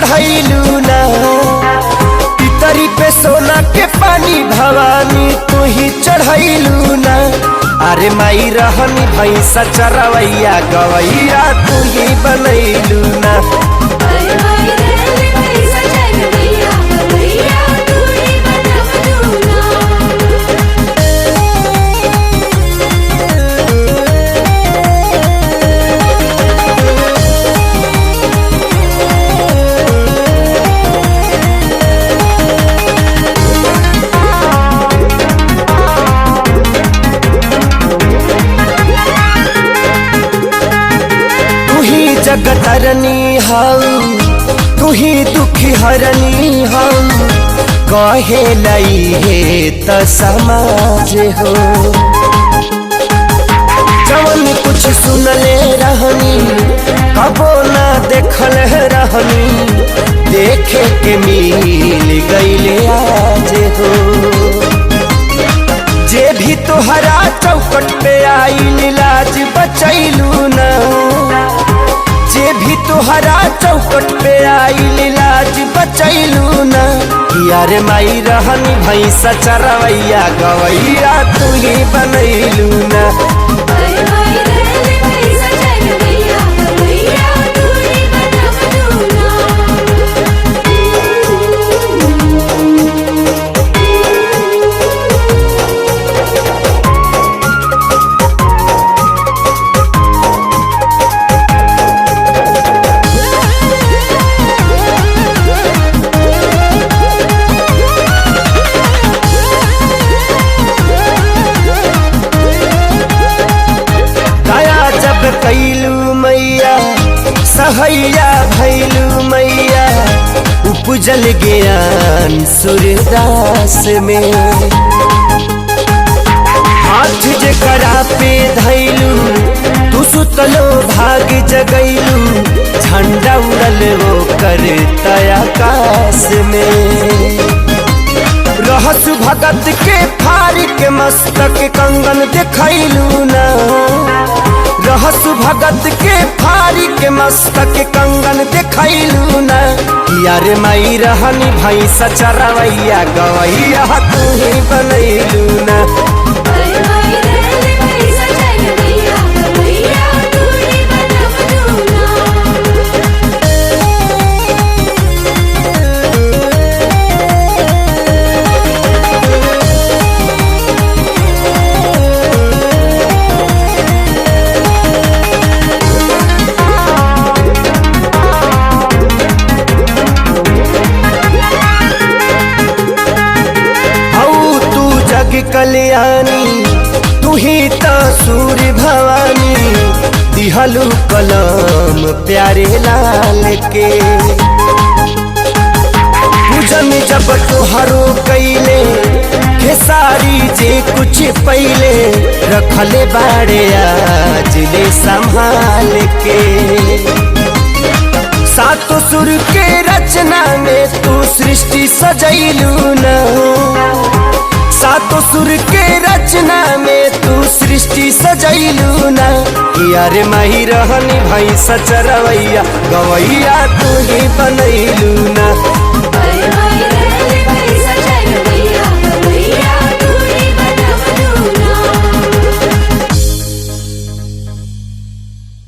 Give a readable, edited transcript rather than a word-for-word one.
चढ़ैलू ना। पितरी पे सोना के पानी भवानी तू ही चढ़ैलू ना। अरे माई रहनी भैंसा चरवैया गवैया तू ही बनैलू ना। जगत हरनी हऊ तू ही दुखी हरनी हऊ। कहे लई है त समाज हो। जवन कुछ सुनले रहनी कबो ना देखल रहनी। देखे के मिल गईले आज हो। जे भी तोहरा चौकट पे आई लाज बचैलू ना। जे भी तोहरा चौकट पे आई लाज बचैलू ना। यार माई रहनी भैंसा चरवैया गवैया तू ही बनैलू ना। कैलू मैया सहैया भैलू मैया। उपजल ज्ञान सूर्यदास में। हाथ जकरा पे धैलू तू सुतलो भाग जगैलू। झंडा उड़ल वो कर आकाश में। रहस भगत के फारी के मस्तक कंगन देखैलू ना। रहस भगत के फारी के मस्तक कंगन देखैलू ना। यार माई रहनी भैंसा चरवैया गवैया तू ही बनैलू ना। कल्याणी तू ही तो सूर्य भवानी। दिहलू कलम प्यारे लाल के। पूजन जब तोहरो कैले खेसारी जे कुछ पहले। रखले बाड़े आज ले संभाल के। सातों सुर के रचना में तू सृष्टि सजैलू ना। सातों सुर के रचना में तू सृष्टि सजैलू ना। यार माही रहनी भैंसा चरवैया गवैया तू ही बनैलू ना।